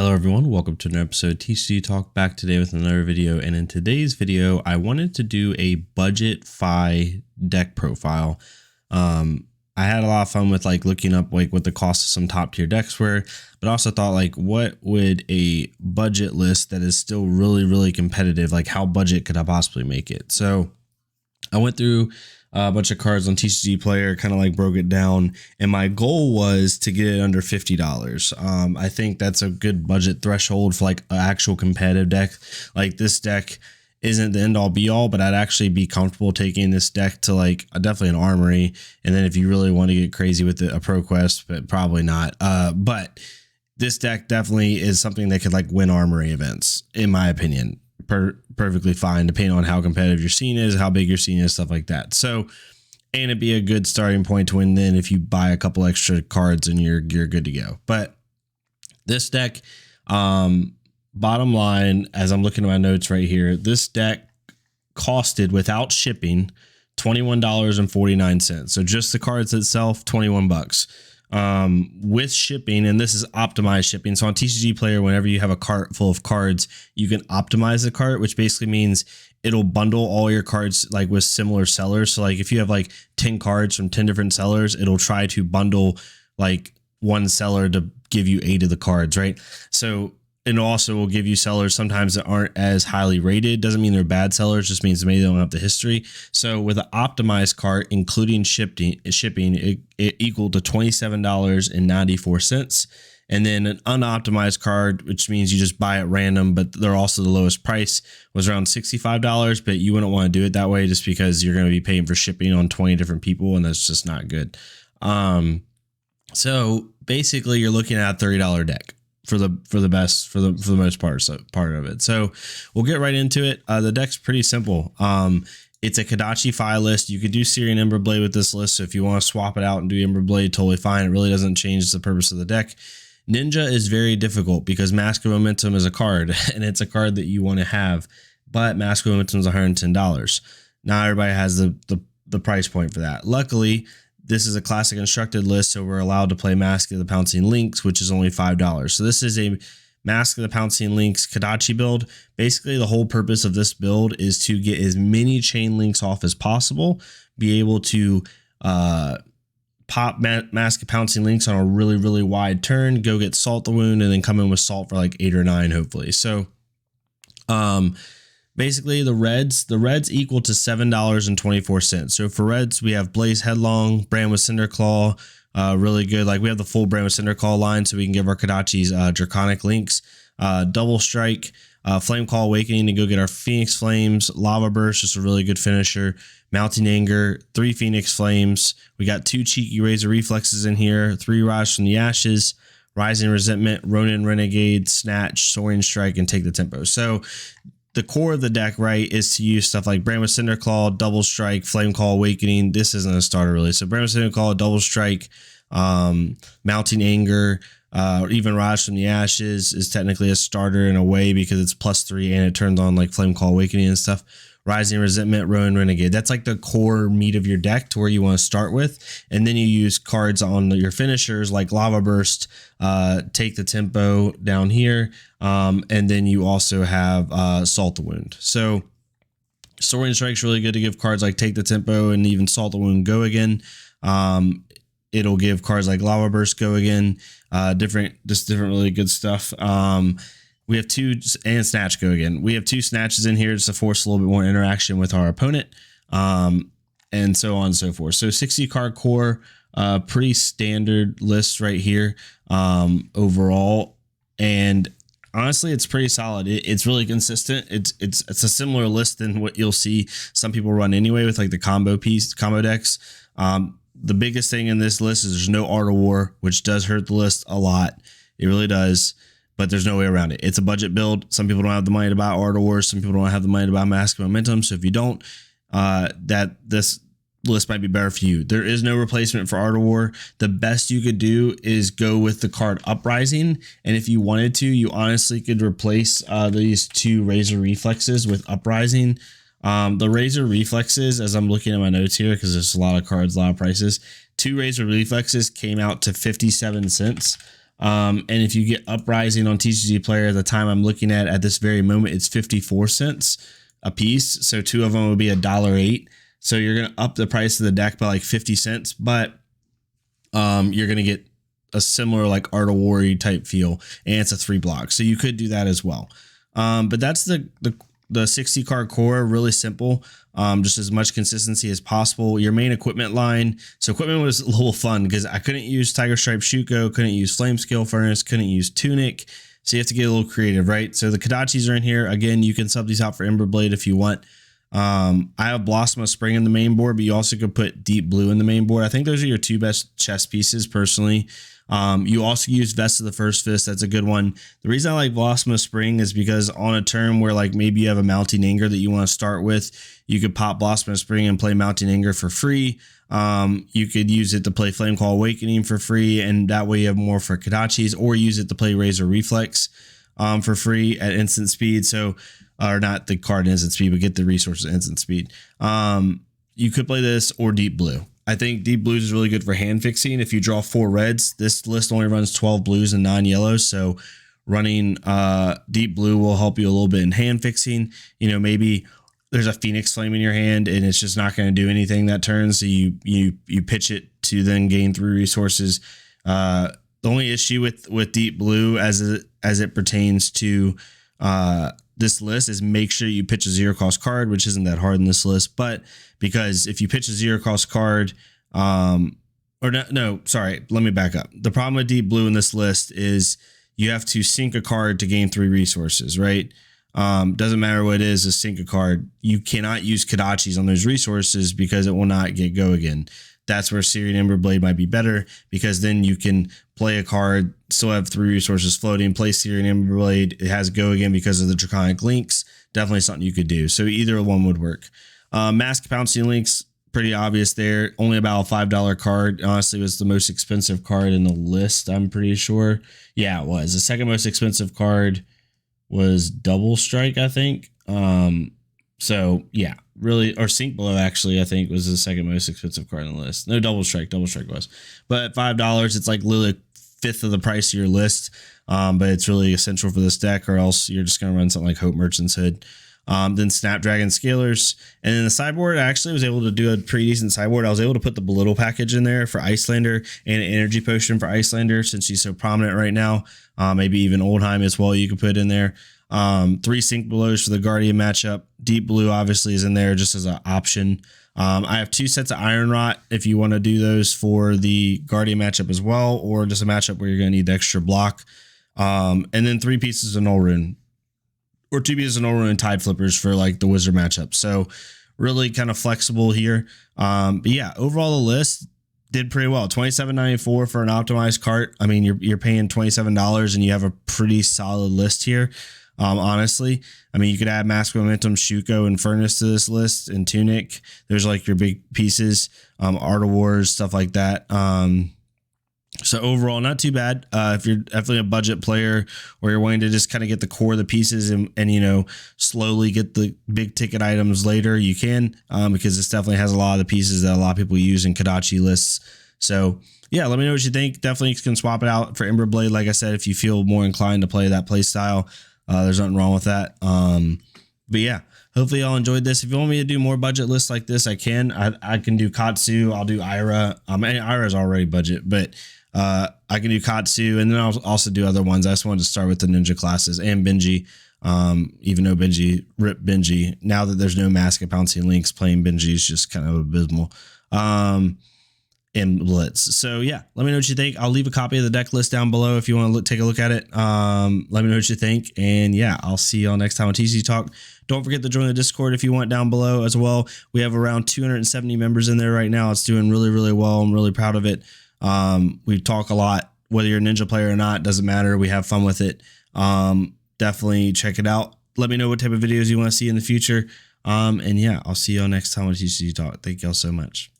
Hello everyone, welcome to another episode of TCG Talk, back today with another video. And in today's video, I wanted to do a budget FI deck profile. I had a lot of fun with looking up what the cost of some top tier decks were, but also thought what would a budget list that is still really competitive, how budget could I possibly make it? So I went through a bunch of cards on TCG Player, kind of broke it down, and my goal was to get it under $50. I think that's a good budget threshold for an actual competitive deck. This deck isn't the end all be all, but I'd actually be comfortable taking this deck to definitely an Armory, and then if you really want to get crazy with it, a ProQuest, but probably not. But this deck definitely is something that could win Armory events, in my opinion. Perfectly fine, depending on how competitive your scene is, how big your scene is, stuff like that. So, and it'd be a good starting point to win then if you buy a couple extra cards and you're good to go. But this deck, bottom line, as I'm looking at my notes right here, this deck costed without shipping $21.49. So just the cards itself, 21 bucks. With shipping, and this is optimized shipping. So on TCG Player, whenever you have a cart full of cards, you can optimize the cart, which basically means it'll bundle all your cards with similar sellers. So if you have 10 cards from 10 different sellers, it'll try to bundle one seller to give you 8 of the cards, right? So it also will give you sellers sometimes that aren't as highly rated. Doesn't mean they're bad sellers, just means maybe they don't have the history. So with an optimized cart, including shipping, it equaled to $27.94. And then an unoptimized card, which means you just buy it random, but they're also the lowest price, was around $65. But you wouldn't want to do it that way just because you're going to be paying for shipping on 20 different people, and that's just not good. So basically, you're looking at a $30 deck for the most part of it. So we'll get right into it. The deck's pretty simple. It's a Kodachi Fi list. You could do Syrian Ember Blade with this list. So if you want to swap it out and do Ember Blade, totally fine. It really doesn't change the purpose of the deck. Ninja is very difficult because Mask of Momentum is a card and it's a card that you want to have, but Mask of Momentum is $110. Not everybody has the price point for that. Luckily, this is a classic constructed list, so we're allowed to play Mask of the Pouncing Lynx, which is only $5. So this is a Mask of the Pouncing Lynx Kodachi build. Basically, the whole purpose of this build is to get as many chain links off as possible, be able to pop Mask of Pouncing Lynx on a really wide turn, go get Salt the Wound, and then come in with Salt for 8 or 9, hopefully. So, basically, the reds equal to $7.24. So for reds, we have Blaze Headlong, Brand with Cinderclaw, really good. We have the full Brand with Cinderclaw line, so we can give our Kodachis Draconic Links, Double Strike, Flame Call Awakening to go get our Phoenix Flames, Lava Burst, just a really good finisher, Mounting Anger, 3 Phoenix Flames. We got 2 Cheeky Razor Reflexes in here, 3 Rise from the Ashes, Rising Resentment, Ronin Renegade, Snatch, Soaring Strike, and Take the Tempo. So the core of the deck, right, is to use stuff like Brand with Cinderclaw, Double Strike, Flame Call Awakening. This isn't a starter really. So Brand with Cinderclaw, Double Strike, Mounting Anger, even Rise from the Ashes is technically a starter in a way because it's +3 and it turns on Flame Call Awakening and stuff. Rising Resentment, Ronin Renegade. That's the core meat of your deck to where you want to start with. And then you use cards on your finishers like Lava Burst, Take the Tempo down here. And then you also have Salt the Wound. So Soaring Strike's really good to give cards like Take the Tempo and even Salt the Wound go again. It'll give cards like Lava Burst go again. Different really good stuff. We have 2 and Snatch go again. We have 2 Snatches in here just to force a little bit more interaction with our opponent, and so on and so forth. So 60 card core, pretty standard list right here overall, and honestly, it's pretty solid. It's really consistent. It's a similar list than what you'll see some people run anyway with the combo decks. The biggest thing in this list is there's no Art of War, which does hurt the list a lot. It really does. But there's no way around it. It's a budget build. Some people don't have the money to buy Art of War. Some people don't have the money to buy Mask of Momentum. So if you don't, this list might be better for you. There is no replacement for Art of War. The best you could do is go with the card Uprising. And if you wanted to, you honestly could replace these 2 Razor Reflexes with Uprising. The Razor Reflexes, as I'm looking at my notes here, because there's a lot of cards, a lot of prices, 2 Razor Reflexes came out to 57 cents. And if you get Uprising on TCG Player, the time I'm looking at this very moment, it's 54 cents a piece. So 2 of them would be $1.08. So you're going to up the price of the deck by like 50 cents, but you're going to get a similar like Art of War type feel, and it's a 3 block. So you could do that as well. But that's the 60 card core, really simple. Just as much consistency as possible. Your main equipment line. So equipment was a little fun because I couldn't use Tiger Stripe Shuko, couldn't use Flame Scale Furnace, couldn't use Tunic. So you have to get a little creative, right? So the Kodachis are in here. Again, you can sub these out for Ember Blade if you want. I have Blossom of Spring in the main board, but you also could put Deep Blue in the main board. I think those are your 2 best chess pieces personally. You also use Vest of the First Fist. That's a good one. The reason I like Blossom of Spring is because on a turn where like maybe you have a Mounting Anger that you want to start with, you could pop Blossom of Spring and play Mounting Anger for free. You could use it to play Flameclaw Awakening for free, and that way you have more for Kodachis, or use it to play Razor Reflex for free at instant speed. So, or not the card instant speed, but get the resources at instant speed. You could play this or Deep Blue. I think Deep Blues is really good for hand fixing. If you draw 4 reds, this list only runs 12 blues and 9 yellows. So running Deep Blue will help you a little bit in hand fixing. You know, maybe there's a Phoenix Flame in your hand and it's just not going to do anything that turn. So you pitch it to then gain 3 resources. The only issue with Deep Blue as it pertains to this list is make sure you pitch a 0 cost card, which isn't that hard in this list, but because if you pitch a 0 cost card, let me back up. The problem with Deep Blue in this list is you have to sink a card to gain 3 resources, right? Doesn't matter what it is, just sink a card. You cannot use Kodachis on those resources because it will not get go again. That's where Syrian Ember Blade might be better, because then you can play a card, still have 3 resources floating, play Syrian Ember Blade. It has go again because of the Draconic Links. Definitely something you could do. So either one would work. Mask Pouncing Links, pretty obvious there. Only about a $5 card. Honestly, it was the most expensive card in the list, I'm pretty sure. Yeah, it was. The second most expensive card was Double Strike, I think. So yeah, really, or Sink Below actually, I think was the second most expensive card on the list. No, Double Strike was. But at $5, it's like literally 1/5 of the price of your list. But it's really essential for this deck, or else you're just going to run something like Hope Merchant's Hood. Then Snapdragon Scalers. And then the sideboard, I actually was able to do a pretty decent sideboard. I was able to put the Belittle package in there for Icelander and an Energy Potion for Icelander, since she's so prominent right now. Maybe even Oldheim as well you could put in there. 3 Sink Belows for the Guardian matchup. Deep Blue obviously is in there just as an option. I have 2 sets of Iron Rot if you want to do those for the Guardian matchup as well, or just a matchup where you're going to need the extra block. And then 3 pieces of Null Rune, or 2 pieces of Null Rune and Tide Flippers for like the Wizard matchup. So really kind of flexible here. But yeah, overall the list did pretty well. $27.94 for an optimized cart. I mean, you're paying $27 and you have a pretty solid list here. Honestly, I mean, you could add Mask Momentum, Shuko, and Furnace to this list, and Tunic. There's like your big pieces, Art of Wars, stuff like that. So overall, not too bad. If you're definitely a budget player, or you're wanting to just kind of get the core of the pieces and you know, slowly get the big ticket items later, you can, because this definitely has a lot of the pieces that a lot of people use in Kodachi lists. So yeah, let me know what you think. Definitely can swap it out for Ember Blade. Like I said, if you feel more inclined to play that play style, there's nothing wrong with that. But yeah, hopefully y'all enjoyed this. If you want me to do more budget lists like this, I can. I can do Katsu. I'll do Ira. Ira's already budget, but I can do Katsu, and then I'll also do other ones. I just wanted to start with the ninja classes and Benji. Even though rip Benji. Now that there's no Mask of Pouncing Links, playing Benji is just kind of abysmal. And Blitz. So yeah, let me know what you think. I'll leave a copy of the deck list down below if you want to take a look at it. Let me know what you think. And yeah, I'll see y'all next time on TCG Talk. Don't forget to join the Discord if you want down below as well. We have around 270 members in there right now. It's doing really, really well. I'm really proud of it. We talk a lot, whether you're a Ninja player or not, doesn't matter. We have fun with it. Definitely check it out. Let me know what type of videos you want to see in the future. And yeah, I'll see y'all next time on TCG Talk. Thank y'all so much.